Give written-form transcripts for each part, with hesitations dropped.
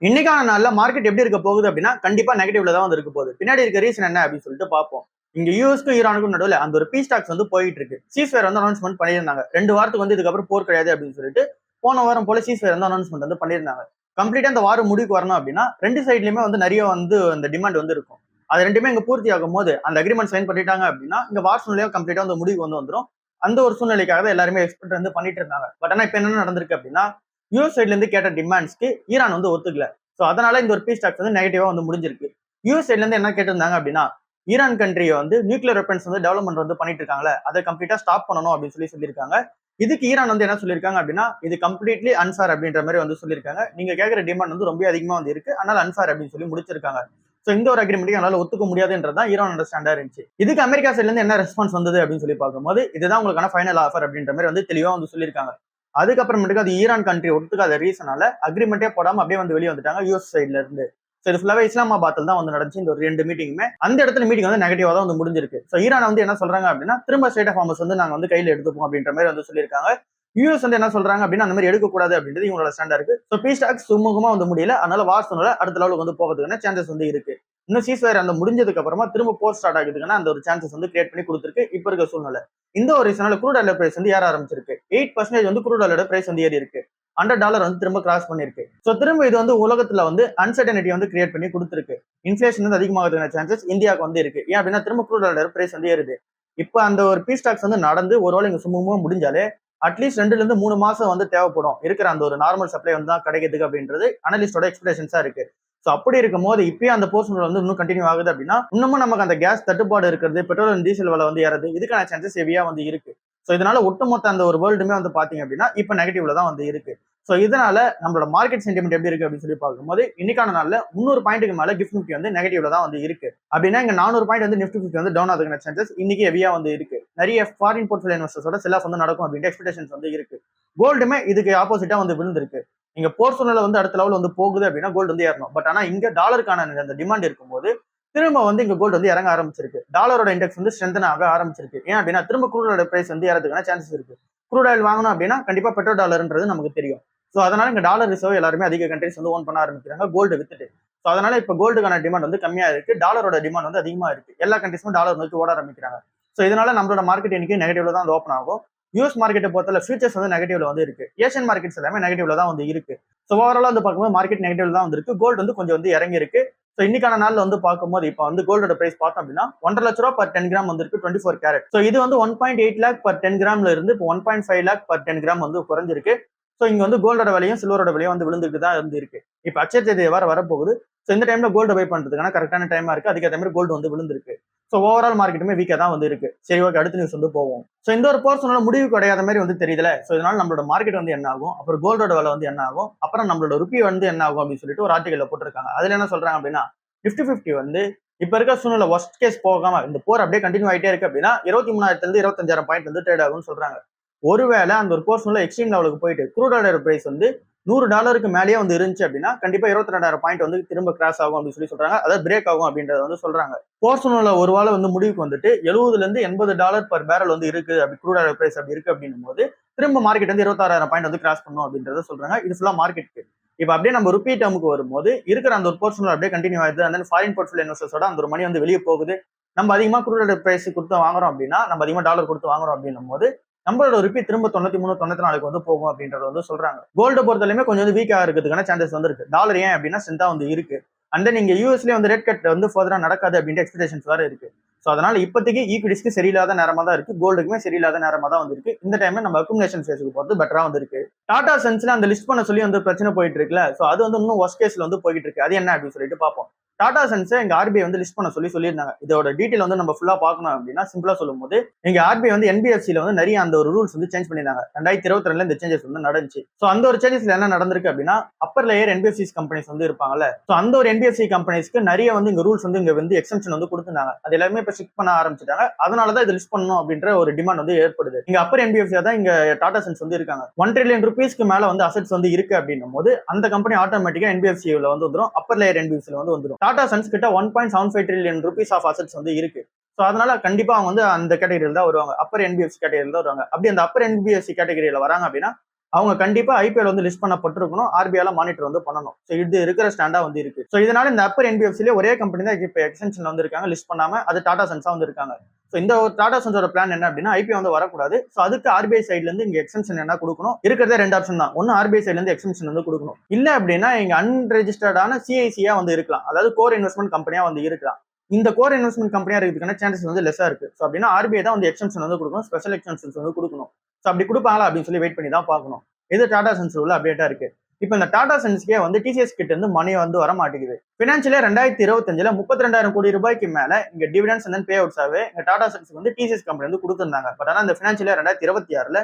இன்னைக்கான நாள்ல மார்க்கெட் எப்படி இருக்க போகுது அப்படின்னா கண்டிப்பா நெகட்டிவ்ல தான் வந்து இருக்க போகுது. பின்னாடி இருக்க ரீசன் என்ன அப்படின்னு சொல்லிட்டு பார்ப்போம். இங்க யூஎஸ்க்கும் ஈரானுக்கும் நடுவுல அந்த ஒரு பீஸ் டாக்ஸ் வந்து போயிட்டு இருக்கு. சீஸ்ஃபயர் வந்து அனௌன்ஸ்மெண்ட் பண்ணியிருந்தாங்க. 2 வாரத்துக்கு வந்து இதுக்கப்புறம் போர் கிடையாது அப்படின்னு சொல்லிட்டு போன வாரம் போல சீஸ்ஃபயர் வந்து அனௌன்ஸ்மெண்ட் வந்து பண்ணியிருந்தாங்க. கம்ப்ளீட்டா இந்த வாரம் முடிவுக்கு வரணும் அப்படின்னா 2 சைட்லயுமே வந்து நிறைய வந்து அந்த டிமாண்ட் வந்து இருக்கும். அது ரெண்டுமே இங்க பூர்த்தி ஆகும் போது அந்த அக்ரிமெண்ட் சைன் பண்ணிட்டாங்க அப்படின்னா இங்க வார் சூழ்நிலையா கம்ப்ளீட்டா வந்து முடிவுக்கு வந்து வந்துடும். அந்த ஒரு சூழ்நிலைக்காக தான் எல்லாருமே எக்ஸ்பெக்ட் வந்து பண்ணிட்டு இருந்தாங்க. பட் ஆனா இப்ப என்ன நடந்திருக்கு அப்படின்னா யூஎஸ் சைட்ல இருந்து கேட்ட டிமாண்ட்ஸ்க்கு ஈரான் வந்து ஒத்துக்கல. ஸோ அதனால இந்த ஒரு பீஸ் டாக்ஸ் வந்து நெகட்டிவா வந்து முடிஞ்சிருக்கு. யூஎஸ் சைட்ல இருந்து என்ன கேட்டிருந்தாங்க அப்படின்னா ஈரான் கண்ட்ரியை வந்து நியூக்ளியர் வெப்பன்ஸ் வந்து டெவலப்மெண்ட் வந்து பண்ணிட்டு இருக்காங்களே அதை கம்ப்ளீட்டா ஸ்டாப் பண்ணணும் அப்படின்னு சொல்லியிருக்காங்க. இதுக்கு ஈரான் வந்து என்ன சொல்லியிருக்காங்க அப்படின்னா இது கம்ப்ளீட்லி அன்ஃபேர் அப்படின்ற மாதிரி வந்து சொல்லியிருக்காங்க. நீங்க கேட்கிற டிமாண்ட் வந்து ரொம்ப அதிகமா வந்து இருக்கு, அதனால அன்ஃபேர் அப்படின்னு சொல்லி முடிச்சிருக்காங்க. ஸோ இந்த ஒரு அக்ரிமெண்ட் என்னால ஒத்துக்க முடியாதுன்றதான் ஈரானோட ஸ்டாண்டா இருந்துச்சு. இதுக்கு அமெரிக்கா சைட்ல இருந்து என்ன ரெஸ்பான்ஸ் வந்தது அப்படின்னு சொல்லி பார்க்கும்போது இதுதான் உங்களுக்கான ஃபைனல் ஆஃபர் அப்படின்ற மாதிரி வந்து தெளிவா வந்து சொல்லியிருக்காங்க. அதுக்கப்புறமேட்டுக்கு அது ஈரான் கண்ட்ரி ஒத்துக்காத ரீசனால அக்ரிமெண்டே போடாம அப்படியே வந்து வெளியே வந்துட்டாங்க யூஎஸ் சைட்ல இருந்து. ஸோ இது ஃபுல்லாவே இஸ்லாமாபாத்தில் தான் வந்து நடந்துச்சு இந்த ஒரு 2 மீட்டிங்குமே. அந்த இடத்துல மீட்டிங் வந்து நெகட்டிவா தான் வந்து முடிஞ்சிருக்கு. ஸோ ஈரான் வந்து என்ன சொல்றாங்க அப்படின்னா திரும்ப ஸ்டேட் ஆஃப் ஹார்மஸ் வந்து நாங்க வந்து கையில எடுத்துப்போம் அப்படின்ற மாதிரி வந்து சொல்லியிருக்காங்க. யூஎஸ் வந்து என்ன சொல்றாங்க அப்படின்னா அந்த மாதிரி எடுக்கக்கூடாது அப்படின்றது இவங்களோட ஸ்டாண்டா இருக்கு. ஸோ பீஸ் டாக்ஸ் சுமூகமா வந்து முடியல, அதனால வார் சூழ்நிலை அடுத்த லெவலுக்கு வந்து போகிறதுக்கான சான்சஸ் வந்து இருக்கு. இன்னும் சீஸ்ஃபயர் அந்த முடிஞ்சதுக்கு அப்புறமா திரும்ப போர் ஸ்டார்ட் ஆகுதுன்னா அந்த ஒரு சான்சஸ் வந்து கிரியேட் பண்ணி கொடுத்துருக்கு இப்ப இருக்க சூழ்நிலை. இந்த ஒரு ரீசனால க்ரூட் ஆயில் பிரைஸ் வந்து ஏற ஆரம்பிச்சிருக்கு. 8% வந்து க்ரூட் ஆயிலோட பிரைஸ் வந்து ஏறி இருக்கு. $100 வந்து திரும்ப கிராஸ் பண்ணிருக்கு. ஸோ திரும்ப இது வந்து உலகத்துல வந்து அன்சர்டனிட்டி வந்து கிரியேட் பண்ணி கொடுத்துருக்கு. இன்ஃபிளேஷன் வந்து அதிகமாகிறதுக்கான சான்சஸ் இந்தியாவுக்கு வந்து இருக்கு. ஏன் அப்படின்னா திரும்ப க்ரூட் ஆயிலோட பிரைஸ் வந்து ஏறுது. இப்ப அந்த ஒரு பீஸ் டாக்ஸ் வந்து நடந்து ஒருவேளை இங்க சுமூகமா முடிஞ்சாலே அட்லீஸ்ட் 2ல இருந்து 3 மாசம் வந்து தேவைப்படும் இருக்கிற அந்த ஒரு நார்மல் சப்ளை வந்து தான் கிடைக்கிறதுக்கு அப்படின்றது அனலிஸ்டோட எக்ஸ்பெக்டேஷன்ஸா இருக்கு. ஸோ அப்படி இருக்கும் போது இப்பயே அந்த போர்ஷன் வந்து இன்னும் கண்டினியூ ஆகுது அப்படின்னா இன்னமும் நமக்கு அந்த கேஸ் தட்டுப்பாடு இருக்கிறது, பெட்ரோல் டீசல் விலை வந்து ஏறது, இதுக்கான சான்சஸ் ஹெவியா வந்து இருக்கு. ஸோ இதனால ஒட்டுமொத்த அந்த ஒரு வேர்ல்டுமே வந்து பாத்தீங்க அப்படின்னா இப்ப நெகட்டிவ்ல தான் வந்து இருக்கு. ஸோ இதனால நம்மளோட மார்க்கெட் சென்டிமெண்ட் எப்படி இருக்கு அப்படின்னு சொல்லி பார்க்கும்போது இன்னைக்கான நாள்ல 300 பாயிண்ட்டுக்கு மேல கிஃப்ட் நிஃப்டி வந்து நெகட்டிவ்ல தான் வந்து இருக்கு. அப்படின்னா இங்க 400 பாயிண்ட் வந்து நிஃப்டி 50 வந்து டவுன் ஆகுதுக்கான சான்சஸ் இன்னைக்கு ஹெவியா வந்து இருக்கு. நிறைய ஃபாரின் போர்ட்ஃபோலியோ இன்வெஸ்டர்ஸோட செல் ஆஃப் வந்து நடக்கும் அப்படின்ற எக்ஸ்பெக்டேஷன்ஸ் வந்து இருக்கு. கோல்டுமே இதுக்கு ஆப்போசிட்டா வந்து விழுந்திருக்கு. நீங்க போர் சூழ்நிலை வந்து அடுத்த லெவல் வந்து போகுது அப்படின்னா கோல்டு வந்து ஏறணும். பட் ஆனா இங்க டாலருக்கான அந்த டிமாண்ட் இருக்கும்போது திரும்ப வந்து இங்க கோல்டு வந்து இறங்க ஆரம்பிச்சிருக்கு. டாலரோட இண்டெக்ஸ் வந்து ஸ்ட்ரென்தன் ஆக ஆரம்பிச்சிருக்கு. ஏன் அப்படின்னா திரும்ப க்ரூட் பிரைஸ் வந்து ஏறதுக்கான சான்சஸ் இருக்கு. க்ரூட் ஆயில் வாங்கணும் அப்படின்னா கண்டிப்பா பெட்ரோல் டாலர்ன்றது நமக்கு தெரியும். ஸோ அதனால இங்க டாலர் ரிசர்வ் எல்லாருமே அதிக கண்ட்ரிஸ் வந்து ஓன் பண்ண ஆரம்பிக்கிறாங்க கோல்டு வித்துட்டு. ஸோ அதனால இப்ப கோல்டுக்கான டிமாண்ட் வந்து கம்மியா இருக்கு, டாலரோட டிமாண்ட் வந்து அதிகமா இருக்கு. எல்லா கண்ட்ரிஸும் டாலர் நோக்கி ஓட ஆரம்பிக்கிறாங்க. ஸோ இதனால நம்மளோட மார்க்கெட் இன்னைக்கு நெகட்டிவ்ல தான் ஓப்பன் ஆகும். யூஎஸ் மார்க்கெட்டை பொறுத்தல ஃபியூச்சர்ஸ் வந்து நெகட்டிவ்ல வந்து இருக்கு. ஏஷியன் மார்க்கெட்ஸ் எல்லாமே நெகட்டிவ்ல தான் வந்து இருக்கு. ஸோ ஓவராலா வந்து பார்க்கும்போது மார்க்கெட் நெகட்டிவ்ல தான் வந்து இருக்கு. கோல்டு வந்து கொஞ்சம் வந்து இறங்கி இருக்கு. ஸோ இன்னைக்கான நாள்ல வந்து பார்க்கும்போது இப்போ வந்து கோல்டோட பிரைஸ் பார்த்தோம் அப்படின்னா 1,50,000 ரூபா பர் 10 கிராம் வந்து இருக்கு 24 கேரட். ஸோ இது வந்து 1.8 லேக் பர் 10 கிராம்ல இருந்து இப்போ 1.5 லேக் பர் 10 கிராம் வந்து குறைஞ்சிருக்கு. ஸோ இங்க வந்து கோல்டோட விலையும் சில்வரோட விலையும் வந்து விழுந்துட்டு தான் வந்து இருக்கு. இப்போ அச்சய தேதி வேற வரப்போகுது. ஸோ இந்த டைம்ல கோல்டு பை பண்றதுக்கான கரெக்டான டைமா இருக்கு. அதுக்கேற்ற மாதிரி கோல்டு வந்து விழுந்திருக்கு. ஸோ ஓவரால் மார்க்கெட்டுமே வீக்கா தான் வந்து இருக்கு. சரி, ஓகே, அடுத்த நியூஸ் வந்து போவோம். ஸோ இந்த ஒரு போர்ஷனோட முடிவு கிடையாத மாதிரி வந்து தெரியல. ஸோ இதனால நம்மளோட மார்க்கெட் வந்து என்ன ஆகும், அப்புறம் கோல்டோட விலை வந்து என்ன ஆகும், அப்புறம் நம்மளோட ருப்பி வந்து என்ன ஆகும் அப்படின்னு சொல்லிட்டு ஒரு ஆர்டிகல்ல போட்டிருக்காங்க. அதுல என்ன சொல்றாங்க அப்படின்னா நிஃப்டி 50 வந்து இப்ப இருக்க சூழ்நிலை ஒர்ஸ்ட் கேஸ் போகாம இந்த போர் அப்படியே கண்டினியூ ஆயிட்டே இருக்கு அப்படின்னா 23,000 இருந்து 25,000 பாயிண்ட் வந்து ட்ரேட் ஆகும்னு சொல்றாங்க. ஒருவேளை அந்த ஒரு போர்ஷன்ல எக்ஸ்ட்ரீம் லெவலுக்கு போயிட்டு க்ரூட் ஆயில் பிரைஸ் வந்து $100 மேலேயே வந்து இருந்துச்சு அப்படின்னா கண்டிப்பா 22,000 பாயிண்ட் வந்து திரும்ப கிராஸ் ஆகும் அப்படின்னு சொல்லி சொல்றாங்க. அதாவது பிரேக் ஆகும் அப்படின்றத வந்து சொல்றாங்க. போர்ஷன்ல ஒரு வேளை வந்து முடிவுக்கு வந்துட்டு $70 இருந்து $80 பர் பேரல் வந்து இருக்கு அப்படி க்ரூட் ஆயில் பிரைஸ் அப்படி இருக்கு அப்படின்னும் போது திரும்ப மார்க்கெட் வந்து 26,000 பாயிண்ட் வந்து கிராஸ் பண்ணும் அப்படின்றத சொல்றாங்க. இது ஃபுல்லா மார்க்கெட்டுக்கு. இப்ப அப்படியே நம்ம ருப்பி டேர்முக்கு வரும்போது இருக்கிற அந்த ஒரு போர்ஷன்ல அப்படியே கண்டினியூ ஆகுது. அந்த ஃபாரின் போர்ட்ஃபோலியோ இன்வெஸ்டர்ஸோட அந்த ஒரு மணி வந்து வெளியே போகுது. நம்ம அதிகமா க்ரூட் பிரைஸ் கொடுத்து வாங்குறோம் அப்படின்னா நம்ம அதிகமா டாலர் கொடுத்து வாங்குறோம் அப்படின்னும் போது நம்மளோட ருப்பி திரும்ப 93 94 வந்து போகும் அப்படின்றத வந்து சொல்றாங்க. கோல்டு பொறுத்தவரையுமே கொஞ்சம் வந்து வீக்கா இருக்கிறதுக்கான சான்சஸ் வந்து இருக்கு. டாலர் ஏன் அப்படின்னா ஸ்ட்ரென்த்தா வந்து இருக்கு. அண்ட் தென் இங்க யூஎஸ்லயே வந்து ரேட் கட் வந்து ஃபர்தரா நடக்காது அப்படின்ற எக்ஸ்பெக்டேஷன்ஸ் வேற இருக்கு. ஸோ அதனால இப்போதைக்கு ஈக்விட்டிஸ்க்கு சரியில்லாத நேரமா தான் இருக்கு, கோல்டுக்குமே சரியில்லாத நேரமா தான் வந்து இருக்கு. இந்த டைம்ல நம்ம அக்குமுலேஷன் ஃபேஸுக்கு போறது பெட்டரா வந்து இருக்கு. டாடா சன்ஸ்ல அந்த லிஸ்ட் பண்ண சொல்லி வந்து பிரச்சனை போயிட்டு இருக்குல்ல, ஸோ அது வந்து இன்னும் ஒர்ஸ்ட் கேஸ்ல வந்து போயிட்டு இருக்கு. அது என்ன அப்படின்னு சொல்லிட்டு பார்ப்போம். டாடா சன்ஸ் எங்க ஆர்பிஐ வந்து லிஸ்ட் பண்ண சொல்லியிருந்தாங்க. இதோட டீடைல் வந்து நம்ம ஃபுல்லா பார்க்கணும் அப்படின்னா சிம்பிளா சொல்லும் போது எங்க ஆர்பிஐ வந்து என்பிஎஃப்சில வந்து நிறைய அந்த ஒரு ரூல்ஸ் வந்து சேஞ்ச் பண்ணிருந்தாங்க. 2022 இந்த சேஞ்சஸ் வந்து நடந்துச்சு. ஸோ அந்த ஒரு சேஞ்சஸ்ல என்ன நடந்திருக்கு அப்படின்னா அப்பர் லேயர் என்பிஎஃப்சி கம்பெனிஸ் வந்து இருப்பாங்கல்ல, ஸோ அந்த ஒரு என்பிஎஃப்சி கம்பெனிஸ்க்கு நிறைய வந்து இங்க ரூல்ஸ் வந்து இங்க வந்து எக்ஸம்ஷன் வந்து கொடுத்துருந்தாங்க. அது எல்லாமே இப்ப ஸ்ட்ரிக்ட் பண்ண ஆரம்பிச்சிட்டாங்க. அதனாலதான் இது லிஸ்ட் பண்ணணும் அப்படின்ற ஒரு டிமாண்ட் வந்து ஏற்படுது. இங்க அப்பர் என்பிஎஃப்சி தான் இங்க டாடா சன்ஸ் வந்து இருக்காங்க. 1 trillion ரூபீஸ்க்கு மேல வந்து அசெட்ஸ் வந்து இருக்கு அப்படின்னும் போது அந்த கம்பெனி ஆட்டோமேட்டிக்கா என்பிஎஃப்சில வந்து வந்துடும், அப்பர் லேயர் என்பிஎஃப்சில வந்து வந்துடும். டாடா சன்ஸ் கிட்ட 1.75 trillion rupees ஆஃப் அசெட்ஸ் வந்து இருக்கு. ஸோ அதனால கண்டிப்பா அவங்க வந்து அந்த கேட்டகரியில் தான் வருவாங்க, அப்பர் என்பிஎஃப்சி கேட்டகரியில் தான் வருவாங்க. அப்படி அந்த அப்பர் என்பிஎஃப்சி கேட்டகரியில வராங்க அப்படின்னா அவங்க கண்டிப்பா ஐபிஎல் வந்து லிஸ்ட் பண்ணப்பட்டிருக்கணும், ஆர்பிஐல மானிட்டர் வந்து பண்ணணும். ஸோ இது இருக்கிற ஸ்டாண்டா வந்து இருக்கு. ஸோ இதனால இந்த அப்பர் என்பிஎஃப்சிலே ஒரே கம்பெனி தான் இப்போ எக்ஸ்டென்ஷன் வந்து இருக்காங்க, லிஸ்ட் பண்ணாம. அது டாடா சன்ஸா வந்து இருக்காங்க. ஸோ இந்த ஒரு டாடா சன்ஸோட பிளான் என்ன அப்படின்னா ஐபிஓ வந்து வரக்கூடாது. ஸோ அதுக்கு ஆர்பிஐ சைட்ல இருந்து இங்க எக்ஸ்டென்ஷன் என்ன கொடுக்கணும், இருக்கிறதே 2 ஆப்ஷன் தான். ஒன்னு ஆர்பிஐ சைட்ல இருந்து எக்ஸ்டென்ஷன் வந்து கொடுக்கணும், இல்ல அப்படின்னா இங்க அன்ரெஜிஸ்டர்டான சிஐசியா வந்து இருக்கலாம், அதாவது கோர் இன்வெஸ்ட்மெண்ட் கம்பெனியா வந்து இருக்கலாம். இந்த கோர் இன்வெஸ்ட்மெண்ட் கம்பெனியா இருக்கிறதுக்கான சான்சஸ் வந்து லெஸ்ஸா இருக்கு. ஸோ அப்படின்னா ஆர்பிஐ தான் வந்து எக்ஸ்டென்ஷன் வந்து கொடுக்கணும், ஸ்பெஷல் எக்ஸ்டென்ஷன்ஸ் வந்து கொடுக்கணும். ஸோ அப்படி கொடுப்பாங்களா அப்படின்னு சொல்லி வெயிட் பண்ணி தான் பார்க்கணும். இது டாடா சன்ஸ் உள்ள அப்டேட்டா இருக்கு. இப்போ இந்த டாடா சன்ஸ்க்கே வந்து டிசிஎஸ் கிட்ட இருந்து மணி வந்து வர மாட்டேங்குது. பினான்சியலே 2025 32,000 கோடி ரூபாய்க்கு மேல இங்க டிவிடன்ஸ் அண்ட் பே அவுட்ஸாவே இங்க டாடா சன்ஸ் வந்து டிசிஎஸ் கம்பெனி வந்து கொடுத்திருந்தாங்க. பட் ஆனா இந்த பினான்சியலே 2026ல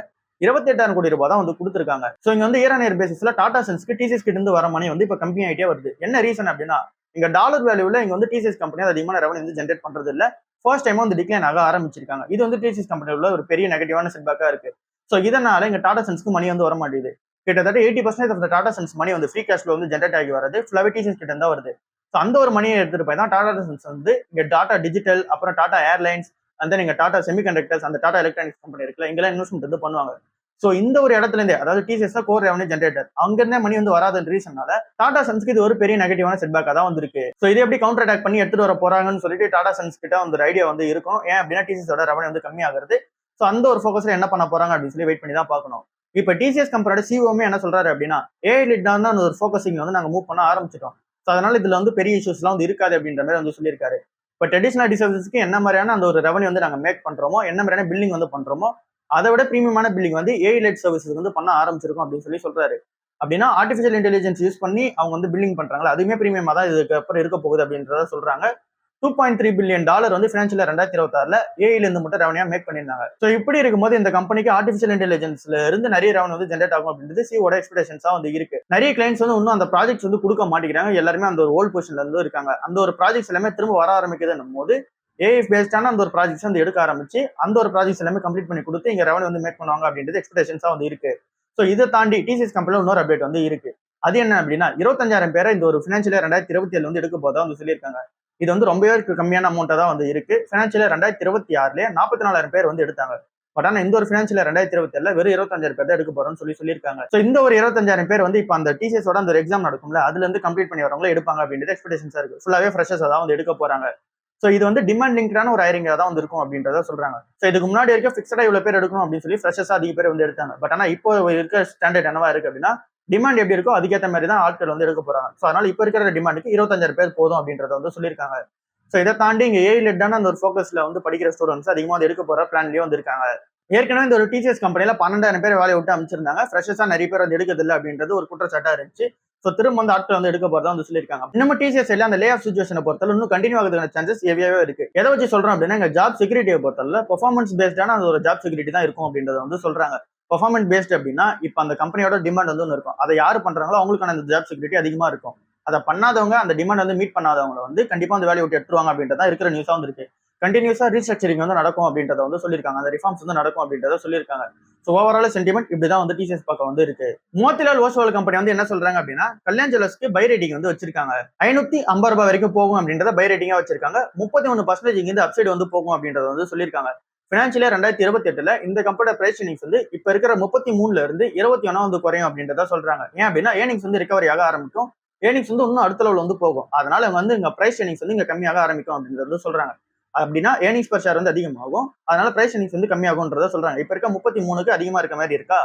28,000 கோடி ரூபாய் தான் வந்து கொடுத்திருக்காங்க. ஸோ இங்க வந்து இயர் ஆன் இயர் பேசிஸ்ல டாடா சன்ஸ்க்கு டிசிஎஸ் கிட்ட இருந்து வர மணி வந்து இப்போ கம்மி ஆயிட்டே வருது. என்ன ரீசன் அப்படின்னா இங்க டாலர் வேல்யூல இங்க வந்து டிசிஎஸ் கம்பெனி அதிகமான ரெவன்யூ வந்து ஜென்ரேட் பண்றது இல்ல. ஃபர்ஸ்ட் டைம் வந்து டிக்ளைன் ஆக ஆரம்பிச்சிருக்காங்க. இது வந்து டிசிஎஸ் கம்பெனி உள்ள ஒரு பெரிய நெகட்டிவான செட்பேக்கா இருக்கு. ஸோ இதனால இங்க டாடா சன்ஸ்க்கு மணி வந்து வர மாட்டேங்குது. கிட்டத்தட்ட 80% ஆஃப் டாடா சன்ஸ் மணி வந்து ஃப்ரீ கேஷ்ல வந்து ஜென்ரேட் ஆகி வருது, ஃபுல்லாவே டிசிஎஸ் கிட்ட இருந்தா வருது. ஸோ அந்த ஒரு மணியை எடுத்துட்டு போய் தான் டாடா சன்ஸ் வந்து இங்க டாடா டிஜிட்டல், அப்புறம் டாடா ஏர்லைன்ஸ், அந்த நீங்க டாடா செமிகண்டக்டர்ஸ், அந்த டாடா எலக்ட்ரானிக்ஸ் கம்பெனி இருக்குல்ல, இங்கெல்லாம் இன்வெஸ்ட்மெண்ட் வந்து பண்ணுவாங்க. ஸோ இந்த ஒரு இடத்துல இருந்தே, அதாவது டிசிஎஸ் கோர் ரெவன்யூ ஜென்ரேட்டர், அங்க இருந்தே மணி வந்து வராத ரீசனால டாடா சன்ஸ்க்கு இது ஒரு பெரிய நெகட்டிவான செட்பேக்கா தான் வந்திருக்கு. ஸோ இதை எப்படி கவுண்டர் அட்டாக் பண்ணி எடுத்துட்டு வர போறாங்கன்னு சொல்லிட்டு டாடா சன்ஸ் கிட்ட வந்து ஐடியா வந்து இருக்கும். ஏன் அப்படின்னா டிசிஎஸோட ரெவன்யூ வந்து கம்மியாகிறது. ஸோ அந்த ஒரு ஃபோக்கஸ்ல என்ன பண்ண போறாங்க அப்படின்னு சொல்லி வெயிட் பண்ணி தான் பார்க்கணும். இப்ப டிசிஎஸ் கம்பெனியோட சிஓமே என்ன சொல்றாரு அப்படின்னா ஏஐ லிட் தான் ஒரு ஃபோக்கஸிங் வந்து நாங்க மூவ் பண்ண ஆரம்பிச்சிட்டோம். ஸோ அதனால இதுல வந்து பெரிய இஷ்யூஸ் எல்லாம் வந்து இருக்காது அப்படின்ற மாதிரி வந்து சொல்லியிருக்காரு. இப்போ ட்ரெடிஷனல் டிசர்விஸ்க்கு என்ன மாதிரியான அந்த ஒரு ரெவன்யூ வந்து நாங்க மேக் பண்றோமோ, என்ன மாதிரியான பில்டிங் வந்து பண்றோமோ, அதை விட பிரீமியமான பில்டிங் வந்து ஏஐ லைட் சர்வீசஸ் வந்து பண்ண ஆரம்பிச்சிருக்கும் அப்படின்னு சொல்லி சொல்றாரு. அப்படின்னா ஆர்டிஃபிஷியல் இன்டெலிஜென்ஸ் யூஸ் பண்ணி அவங்க வந்து பில்டிங் பண்றாங்களா, அதுவுமே பிரீமியமா தான் இதுக்கு அப்புறம் இருக்க போகுது அப்படின்றத சொல்றாங்க. $2.3 பில்லியன் வந்து ஃபினான்ஷியல் 2026ல ஏஐல இருந்து மட்டும் ரெவன்யூ மேக் பண்ணியிருந்தாங்க. ஸோ இப்படி இருக்கும்போது இந்த கம்பெனிக்கு ஆர்டிஃபிஷியல் இன்டெலிஜென்ஸ்ல இருந்து நிறைய ரெவன்யூ வந்து ஜென்ரேட் ஆகும் அப்படின்றது சிஓட எக்ஸ்பெக்டேஷன்ஸா வந்து இருக்கு. நிறைய கிளைண்ட்ஸ் வந்து இன்னும் அந்த ப்ராஜெக்ட்ஸ் வந்து கொடுக்க மாட்டேங்கிறாங்க, எல்லாருமே அந்த ஒரு ஓல்ட் பொசிஷன்ல இருந்து இருக்காங்க. அந்த ஒரு ப்ராஜெக்ட்ஸ் எல்லாமே திரும்ப வர ஆரம்பிக்குதுன்னும் போது ஏஐ பேஸ்டான அந்த ஒரு ப்ராஜெக்ட்ஸ் வந்து எடுக்க ஆரம்பிச்சு அந்த ஒரு ப்ராஜெக்ட்ஸ் எல்லாமே கம்ப்ளீட் பண்ணி கொடுத்து இங்க ரெவன்யூ வந்து மேக் பண்ணுவாங்க அப்படின்றது எக்ஸ்பெக்டேஷன்ஸா வந்து இருக்கு. ஸோ இதை தாண்டி டிசிஎஸ் கம்பெனில இன்னொரு அப்டேட் வந்து இருக்கு. அது என்ன அப்படின்னா 25,000 பேரை இந்த ஒரு ஃபினான்ஷியல் 2027 வந்து எடுக்க போதா வந்து சொல்லியிருக்காங்க. இது வந்து ரொம்பவே கம்மியான அமௌண்ட்டா தான் வந்து இருக்கு. ஃபினான்ஷியல் 2026ல 44,000 பேர் வந்து எடுத்தாங்க. பட் ஆனா இந்த ஒரு ஃபினான்ஷியல் 2027ல வெறும் 25,000 பேர் தான் எடுக்க போறோம்னு சொல்லியிருக்காங்க. ஸோ இந்த ஒரு 25,000 பேர் வந்து இப்போ அந்த டிசிஎஸோட அந்த ஒரு எக்ஸாம் நடக்கும்ல, அதுல இருந்து கம்ப்ளீட் பண்ணி வரவங்களே எடுப்பாங்க அப்படின்றது எக்ஸ்பெக்டேஷன்ஸா இருக்கு. ஃபுல்லாவே ஃப்ரெஷர்ஸ் தான் வந்து எடுக்க போறாங்க. ஸோ இது வந்து டிமாண்ட் லிங்கான ஒரு ஹைரிங்கா தான் வந்து இருக்கும் அப்படின்றத சொல்றாங்க. ஸோ இதுக்கு முன்னாடி வரைக்கும் ஃபிக்ஸடா இவ்வளவு பேர் எடுக்கணும் அப்படின்னு சொல்லி ஃப்ரெஷர்ஸ் அதிக பேர் வந்து எடுத்தாங்க. பட் ஆனா இப்போ இருக்க ஸ்டாண்டர்ட் என்னவா இருக்கு அப்படின்னா டிமாண்ட் எப்படி இருக்கோ அதுக்கேற்ற மாதிரி தான் ஆட்கள் வந்து எடுக்க போறாங்க. ஸோ அதனால இப்போ இருக்கிற டிமாண்டுக்கு 25,000 பேர் போதும் அப்படின்றத வந்து சொல்லியிருக்காங்க. ஸோ இதை தாண்டி இங்க ஏஐ லெட்டான அந்த ஒரு ஃபோக்கஸ்ல வந்து படிக்கிற ஸ்டூடெண்ட்ஸ் அதிகமாக வந்து எடுக்க போற பிளான்லயே வந்து இருக்காங்க. ஏற்கனவே இந்த ஒரு டிசிஎஸ் கம்பெனில 12,000 பேர் வேலையை விட்டு அமைச்சிருந்தாங்க. ஃப்ரெஷர்ஸா நிறைய பேர் வந்து எடுக்கிறது இல்லை அப்படின்றது ஒரு குற்றச்சாட்டா இருந்துச்சு. ஸோ திரும்ப வந்து ஆட்கள் வந்து எடுக்க போறதா வந்து சொல்லியிருக்காங்க. இன்னும் டிசிஎஸ் எல்லாம் அந்த லே ஆஃப் சிச்சுவேஷனை பொறுத்தவரை இன்னும் கண்டினியூ ஆகுதுக்கான சான்சஸ் ஹெவியாவே இருக்கு. எதை வச்சு சொல்றோம் அப்படின்னா எங்க ஜாப் செக்யூரிட்டியை பொறுத்தவரை பெர்ஃபார்மன்ஸ் பேஸ்டான அந்த ஒரு ஜாப் செக்யூரிட்டி தான் இருக்கும் அப்படின்றத வந்து சொல்றாங்க. பெர்ஃபார்மன்ஸ் பேஸ்ட் அப்படின்னா இப்போ அந்த கம்பெனியோட டிமாண்ட் வந்து ஒன்று இருக்கும், அதை யாரு பண்றாங்களோ அவங்களுக்கான அந்த ஜாப் செக்யூரிட்டி அதிகமா இருக்கும். அதை பண்ணாதவங்க, அந்த டிமாண்ட் வந்து மீட் பண்ணாதவங்க வந்து கண்டிப்பா அந்த வேலையை விட்டு எடுத்துருவாங்க அப்படின்றத இருக்கிற நியூஸா வந்து இருக்கு. கண்டினியூஸா ரீஸ்ட்ரக்சரிங் வந்து நடக்கும் அப்படின்றத வந்து சொல்லியிருக்காங்க, அந்த ரிஃபார்ம்ஸ் வந்து நடக்கும் அப்படின்றத சொல்லியிருக்காங்க. ஸோ ஓவரால் சென்டிமெண்ட் இப்படிதான் வந்து டிசிஎஸ் பக்கம் வந்து இருக்கு. மோத்திலால் ஓஸ்வால் கம்பெனி வந்து என்ன சொல்றாங்க அப்படின்னா கல்யாண் ஜுவல்லர்ஸ்க்கு பை ரேட்டிங் வந்து வச்சிருக்காங்க. ₹550 வரைக்கும் போகும் அப்படின்றத பை ரேட்டிங்கா வச்சிருக்காங்க. 31% இங்கிருந்து அப்சைடு வந்து போகும் அப்படின்றத வந்து சொல்லியிருக்காங்க. பினான்சியல் 2028ல இந்த கம்பெனியோட பிரைஸ் ஏர்னிங்ஸ் வந்து இப்ப இருக்கிற 33ல இருந்து 21 வந்து குறையும் அப்படின்றத சொல்றாங்க. ஏன் அப்படின்னா ஏர்னிங்ஸ் வந்து ரிகவரி ஆக ஆரம்பிக்கும், ஏர்னிங்ஸ் வந்து இன்னும் அடுத்த லெவல் வந்து போகும். அதனால வந்து இங்க பிரைஸ் ஏர்னிங்ஸ் வந்து இங்க கம்மியாக ஆரம்பிக்கும் அப்படின்றது சொல்றாங்க. அப்படின்னா ஏர்னிங்ஸ் பர் ஷேர் வந்து அதிகமாகும், அதனால பிரைஸ் ஏர்னிங்ஸ் வந்து கம்மியாகும்ன்றத சொல்றாங்க. இப்ப இருக்க 33க்கு அதிகமா இருக்க மாதிரி இருக்கா,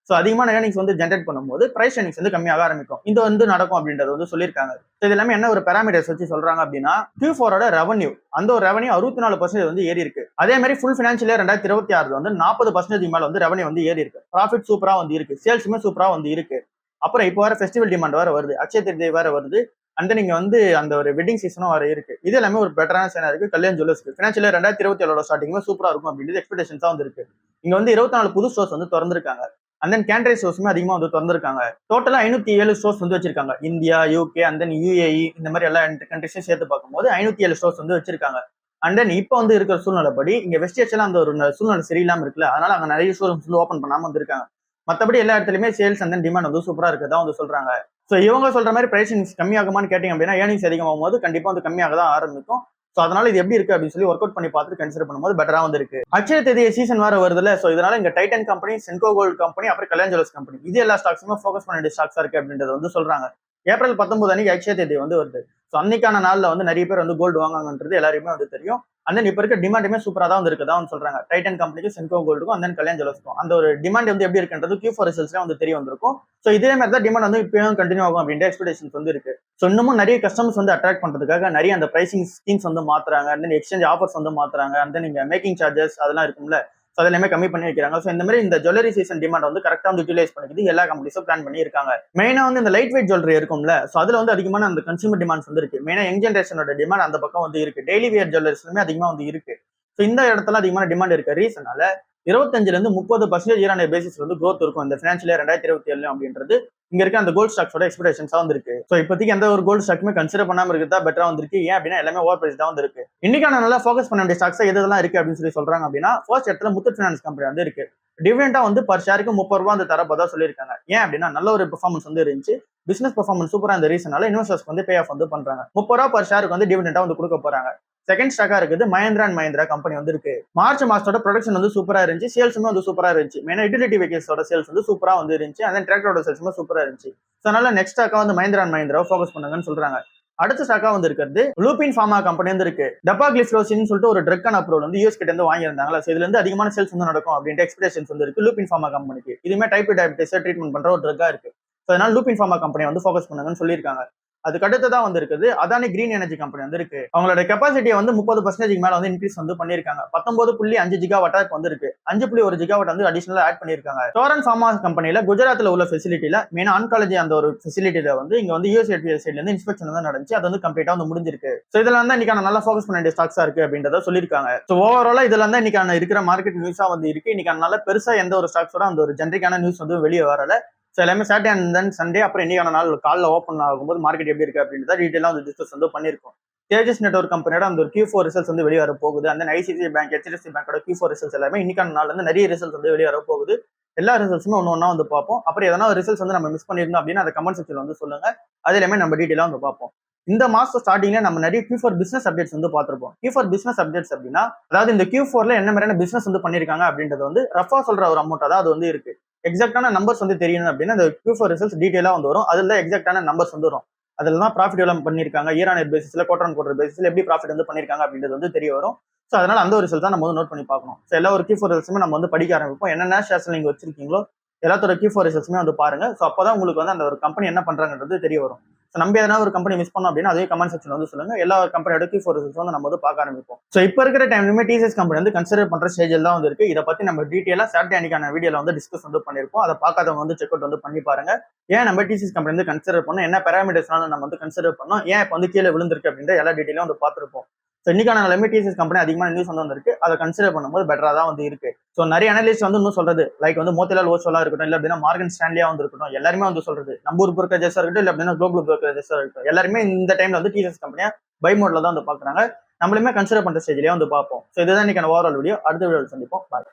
ஸோ அதிகமான ஏர்னிங்ஸ் வந்து ஜென்ரேட் பண்ணும்போது பிரைஸ் ஏர்னிங்ஸ் வந்து கம்மியாக ஆரம்பிக்கும். இது வந்து நடக்கும் அப்படின்றது வந்து சொல்லியிருக்காங்க. இது எல்லாமே என்ன ஒரு பேராமீட்டர்ஸ் வச்சு சொல்றாங்க அப்படின்னா Q4 ரெவன்யூ, அந்த ஒரு ரெவன்யூ 64% வந்து ஏறி இருக்கு. அதே மாதிரி ஃபுல் ஃபினான்ஷியல் 2026 வந்து 40% மேல வந்து ரெவன்யூ வந்து ஏறி இருக்கு. ப்ராஃபிட் சூப்பரா வந்து இருக்கு, சேல்ஸுமே சூப்பரா வந்து இருக்கு. அப்புறம் இப்போ வர ஃபெஸ்டிவல் டிமாண்ட் வேற வருது, அக்ஷய திருதியை வேற வருது, அண்ட் நீங்க வந்து அந்த ஒரு வெட்டிங் சீசனும் வர இருக்கு. இது எல்லாமே ஒரு பெட்டரான சைனா இருக்கு கல்யாண் ஜுவல்லர்ஸ்க்கு. ஃபினான்ஷியல் 2027 ஸ்டார்டிங்ல சூப்பரா இருக்கும் அப்படின்றது எக்ஸ்பெக்டேஷன்ஸா வந்து இருக்கு. இங்க வந்து 24 புது ஸ்டோர்ஸ் வந்து திறந்திருக்காங்க. அண்ட் தென் கேண்ட்ரி ஸ்டோர்ஸுமே அதிகமா வந்து திறந்திருக்காங்க. டோட்டலா 507 ஸ்டோர்ஸ் வந்து வச்சிருக்காங்க. India, UK, and then UAE, இந்த மாதிரி எல்லா கண்ட்ரிஸையும் சேர்த்து பார்க்கும்போது 507 ஸ்டோர்ஸ் வந்து வச்சிருக்காங்க. அண்ட் தென் இப்போ வந்து இருக்கிற சூழ்நிலைப்படி இங்க வெஸ்டேஜ்ல அந்த ஒரு சூழ்நிலை சரியில்லாம இருக்குல்ல, அதனால அங்க நிறைய ஷோரூம்ஸ் வந்து ஓப்பன் பண்ணாம வந்திருக்காங்க. மற்றபடி எல்லா இடத்துலயுமே சேல்ஸ் அண்ட் தென் டிமாண்ட் வந்து சூப்பரா இருக்கதா வந்து சொல்றாங்க. ஸோ இவங்க சொல்ற மாதிரி பிரைஸ் கம்மியாகுமான்னு கேட்டீங்க அப்படின்னா ஏர்னிங்ஸ் அதிகமாகும் போது கண்டிப்பா வந்து கம்மியாக தான் ஆரம்பிக்கும். சோ அதனால இது எப்படி இருக்கு அப்படின்னு சொல்லி ஒர்க் அவுட் பண்ணி பார்த்துட்டு கன்சிடர் பண்ணும்போது பெட்டரா வந்து இருக்கு. அக்ஷய திருதியை சீசன் வேற வருதுல, சோ இதனால இங்க டைட்டன் கம்பெனி, சென்கோ கோல்டு கம்பெனி, அப்புறம் கல்யாண் ஜுவல்லர்ஸ் கம்பெனி இது எல்லா ஸ்டாக்ஸுமே ஃபோக்கஸ் பண்ண வேண்டிய ஸ்டாக்ஸா இருக்கு அப்படின்றத வந்து சொல்றாங்க. ஏப்ரல் 19 அன்னைக்கு அக்ஷய திருதியை வந்து வருது. சோ அன்னைக்கான நாள்ல வந்து நிறைய பேர் வந்து கோல்டு வாங்குவாங்கன்றது எல்லாருமே வந்து தெரியும். அந்த இப்ப இருக்க டிமாண்டுமே சூப்பரா தான் வந்து இருக்குதா வந்து சொல்றாங்க. டைட்டன் கம்பெனிக்கு, சென்கோ கோல்டுக்கும், அந்த கல்யாண் ஜுவல்லர்ஸ்க்கும் அந்த ஒரு டிமாண்ட் வந்து எப்படி இருக்குன்றது Q4 ரிசல்ட்ஸ்ல வந்து தெரிய வந்திருக்கும். சோ இதே மாதிரி தான் டிமாண்ட் வந்து இப்பயும் கண்டினியூ ஆகும் அப்படின்ற எக்ஸ்பெக்டேஷன்ஸ் வந்து இருக்கு. சோ இன்னமும் நிறைய கஸ்டமர்ஸ் வந்து அட்ராக்ட் பண்றதுக்காக நிறைய அந்த பிரைசிங் ஸ்கீம்ஸ் வந்து மாத்துறாங்க, அண்ட் எக்ஸ்சேஞ்ச் ஆஃபர்ஸ் வந்து மாத்துறாங்க, அண்ட் நீங்க மேக்கிங் சார்ஜஸ் அதெல்லாம் இருக்கும்ல, சோ அதெல்லாமே கம்மி பண்ணி வைக்கிறாங்க. சோ இந்த மாதிரி இந்த ஜுவல்லரி சீசன் டிமாண்ட் வந்து கரெக்டா வந்து யூட்டிலைஸ் பண்ணிக்கிது எல்லா கம்பெனிஸும் பிளான் பண்ணி இருக்காங்க. மெயினா வந்து இந்த லைட் வெயிட் ஜுவல்லரி இருக்கும்ல, சோ அதுல வந்து அதிகமான அந்த கன்சூமர் டிமாண்ட்ஸ் வந்து இருக்கு. மெயினா யங் ஜெனரேஷனோட டிமாண்ட் அந்த பக்கம் வந்து இருக்கு. டெய்லி வியர் ஜுவல்லரிஸ்லுமே அதிகமா வந்து இருக்கு. சோ இந்த இடத்துல அதிகமான டிமாண்ட் இருக்க ரீசனால 25ல இருந்து 30% இயர் ஆன் இயர் பேசிஸ் வந்து growth இருக்கும் இந்த ஃபினான்ஷியல் இயர் 2027 அப்படின்றது இங்க இருக்க அந்த கோல்ட் ஸ்டாக்ஸோட எக்ஸ்பெக்டேஷன்ஸா வந்திருக்கு. சோ இப்போதைக்கு எந்த ஒரு கோல்ட் ஸ்டாக்குமே கன்சிடர் பண்ணாம இருக்கிறதா பெட்டரா வந்திருக்கு. ஏன் அப்படின்னா எல்லாமே ஓவர் பிரைஸ் தான் வந்திருக்கு. இன்னைக்கான நல்லா ஃபோக்கஸ் பண்ண வேண்டிய ஸ்டாக்ஸ் எதெல்லாம் இருக்கு அப்படின்னு சொல்லி சொல்றாங்க அப்படின்னா, ஃபர்ஸ்ட் இடத்துல முத்தூட் ஃபைனான்ஸ் கம்பெனி வந்து இருக்கு. டிவிடெண்டா வந்து பர் ஷேருக்கு 30 ரூபாய் வந்து தரப்போதா சொல்லியிருக்காங்க. ஏன் அப்படின்னா நல்ல ஒரு பெர்ஃபார்மன்ஸ் வந்து இருந்துச்சு. பிசினஸ் பெர்ஃபார்மன்ஸ் சூப்பரா இந்த ரீசனால இன்வெஸ்டர்ஸ்க்கு வந்து பே ஆஃப் வந்து பண்றாங்க. 30 ரூபாய் பர் ஷேருக்கு வந்து டிவிடெண்டா வந்து கொடுக்க போறாங்க. செகண்ட் ஸ்டாக்கா இருக்குது மஹேந்திரா அண்ட் மஹேந்திரா கம்பெனி வந்து இருக்கு. மார்ச் மாசத்தோட ப்ரொடக்ஷன் வந்து சூப்பரா இருந்துச்சு, சேல்ஸுமே வந்து சூப்பரா இருந்துச்சு. மெயினா யூட்டிலிட்டி வெஹிக்கிள்ஸோட சேல்ஸ் வந்து சூப்பரா வந்து இருந்துச்சு, அண்ட் டிராக்டரோட சேல்ஸுமே சூப்பரா இருந்துச்சு. அதனால நெக்ஸ்ட் ஸ்டாக்கா வந்து மஹேந்திரா அண்ட் மஹேந்திரா ஃபோக்கஸ் பண்ணுங்கன்னு சொல்றாங்க. அடுத்த ஸ்டாக்கா வந்து இருக்கிறது லூபின் ஃபார்மா கம்பெனி வந்து இருக்கு. டெபாக்லிஃப்ளோசின் சொல்லிட்டு ஒரு ட்ரக்கான அப்ரூவல் வந்து யூஎஸ் கிட்ட இருந்து வாங்கியிருந்தாங்களா, இதுல இருந்து அதிகமான சேல்ஸ் வந்து நடக்கும் அப்படின்ற எக்ஸ்பெக்டேஷன்ஸ் வந்து இருக்கு லூபின் ஃபார்மா கம்பெனிக்கு. இதுமே டைப் 2 டயபிட்டிஸ் ட்ரீட்மெண்ட் பண்ற ஒரு ட்ரக்கா இருக்கு. அதனால லூபின் ஃபார்மா கம்பெனி வந்து ஃபோக்கஸ் பண்ணுங்கன்னு சொல்லியிருக்காங்க. அதுக்கு அடுத்ததான் வந்து இருக்குது அதானி கிரீன் எனர்ஜி கம்பெனி வந்து இருக்கு. அவங்களோட கெப்பாசிட்டியை வந்து 30% மேல வந்து இன்க்ரீஸ் வந்து பண்ணிருக்காங்க. 19.5 ஜிகாவாட் வந்து இருக்கு. 5.1 ஜிகாவாட் வந்து அடிஷனலா ஆட் பண்ணிருக்காங்க. டோரன் ஃபார்மா கம்பெனில குஜராத்ல உள்ள ஃபெசிலிட்டில மெயினா ஆன்காலஜி அந்த ஒரு ஃபெசிலிட்டில வந்து இங்க வந்து யூஎஸ் சைட்ல இருந்து இன்ஸ்பெக்ஷன் தான் நடந்துச்சு. அது வந்து கம்ப்ளீட்டா வந்து முடிஞ்சிருக்கு. சோ இதெல்லாம் தான் இன்னைக்கான நல்லா ஃபோக்கஸ் பண்ண வேண்டிய ஸ்டாக்ஸா இருக்கு அப்படின்றத சொல்லிருக்காங்க. சோ ஓவராலா இதெல்லாம் தான் இன்னைக்கான இருக்கிற மார்க்கெட் நியூஸா வந்து இருக்கு. இன்னைக்கான நல்ல பெருசா எந்த ஒரு ஸ்டாக்ஸோட அந்த ஒரு ஜென்ரிக்கான நியூஸ் வந்து வெளியே வரல. ஸோ எல்லாமே சாட்டர்டே அண்ட் தென் சண்டே அப்புறம் இன்னைக்கான நாள் காலைல ஓப்பன் ஆகும்போது மார்க்கெட் எப்படி இருக்கு அப்படின்றத டீட்டெயிலாக வந்து டிஸ்கஸ் வந்து பண்ணியிருக்கோம். தேஜஸ் நெட்வொர்க் கம்பெனியோட அந்த ஒரு Q4 ரிசல்ட்ஸ் வந்து வெளியே வர போகுது. அந்த ஐசிஐசிஐ பேங்க், HDFC பேங்கோட Q4 ரிசல்ட்ஸ் எல்லாமே இன்னைக்கான நாள் வந்து நிறைய ரிசல்ட்ஸ் வந்து வெளியே வர போகுது. எல்லா ரிசல்ட்ஸுமே ஒன்று ஒன்றா வந்து பார்ப்போம். அப்புறம் எதனா ஒரு ரிசல்ட்ஸ் வந்து நம்ம மிஸ் பண்ணியிருந்தோம் அப்படின்னா அதை கமெண்ட் செக்ஷன் வந்து சொல்லுங்க. அது எல்லாமே நம்ம டீட்டெயிலாக வந்து பார்ப்போம். இந்த மாசம் ஸ்டார்டிங்ல நம்ம நிறைய Q4 பிசினஸ் அப்டேட்ஸ் வந்து பார்த்திருப்போம். Q4 பிசினஸ் அப்டேட்ஸ் அப்படின்னா அதாவது இந்த Q4ல என்ன மாதிரியான பிசினஸ் வந்து பண்ணிருக்காங்க அப்படின்றது வந்து ரஃபா சொல்ற ஒரு அமௌண்ட் தான் அது வந்து இருக்கு. எக்ஸாக்டான நம்பர்ஸ் வந்து தெரியணும் அப்படின்னா இந்த Q4 ரிசல்ட்ஸ் டீடைலா வந்து வரும். அதுல எக்ஸாக்டான நம்பர்ஸ் வந்து வரும். அதுல தான் ப்ராஃபிட் எவ்வளவு பண்ணிருக்காங்க, இயர் ஆன் இயர் பேசிஸ்ல, குவார்டர் ஆன் குவார்டர் பேசிஸ்ல எப்படி ப்ராஃபிட் வந்து பண்ணிருக்காங்க அப்படின்றது வந்து தெரிய வரும். ஸோ அதனால அந்த ஒரு ரிசல்ட் தான் நம்ம வந்து நோட் பண்ணி பார்க்கணும். ஸோ எல்லா ஒரு Q4 ரிசல்ட்ஸுமே நம்ம வந்து படிக்க ஆரம்பிப்போம். என்னென்ன ஷேர்ஸ் நீங்க வச்சிருக்கீங்களோ எல்லாத்தோட Q4 ரிசல்ட்ஸுமே வந்து பாருங்க. ஸோ அப்பதான் உங்களுக்கு வந்து அந்த ஒரு கம்பெனி என்ன பண்றாங்கன்றது தெரிய வரும். ஸோ நம்ம எதனா ஒரு கம்பெனி மிஸ் பண்ணோம் அப்படின்னா அதே கமெண்ட் செக்ஷன் வந்து சொல்லுங்க. எல்லா கம்பெனியோட Q4 ரிசல்ட்ஸ் வந்து நம்ம வந்து பார்க்க ஆரம்பிப்போம். ஸோ இப்போ இருக்கிற டைம்லயுமே TCS கம்பெனி வந்து கன்சிடர் பண்ற ஸ்டேஜில் தான் வந்து இருக்கு. இதை பத்தி நம்ம டீட்டெயிலா சாட்டர்டே அன்னைக்கான வீடியோல வந்து டிஸ்கஸ் வந்து பண்ணிருப்போம். அதை பார்க்காதவங்க வந்து செக் அவுட் வந்து பண்ணி பாருங்க. ஏன் நம்ம TCS கம்பெனி வந்து கன்சிடர் பண்ணோம், என்ன பேராமீட்டர்ஸ்னால நம்ம வந்து கன்சிடர் பண்ணோம், ஏன் இப்போ வந்து கீழே விழுந்திருக்கு அப்படின்ற எல்லா டீட்டெயிலும் வந்து பார்த்துருப்போம். ஸோ இன்னைக்கான நிலைமை TCS கம்பெனி அதிகமான நியூஸ் வந்து வந்திருக்கு. அதை கன்சிடர் பண்ணும்போது பெட்டரா தான் வந்து இருக்கு. ஸோ நிறைய அனலிஸ்ட் வந்து இன்னும் சொல்றது லைக் வந்து மோத்திலால் ஓசோலா இருக்கட்டும், இல்ல அப்படின்னா மார்கன் ஸ்டான்லியா வந்து இருக்கட்டும், எல்லாருமே வந்து சொல்றது நம்ம ஊர் புரோக்கரேஜஸா இருக்கட்டும், இல்ல அப்படின்னா குளோபல் புரோக்கரேஜஸா இருக்கட்டும், எல்லாருமே இந்த டைம்ல வந்து TCS கம்பெனியா பை மோட்ல தான் வந்து பாக்குறாங்க. நம்மளுமே கன்சிடர் பண்ற ஸ்டேஜ்லயே வந்து பார்ப்போம். ஸோ இதுதான் இன்னைக்கான ஓவரால் வீடியோ. அடுத்த வீடியோவில் சந்திப்போம். பாய்.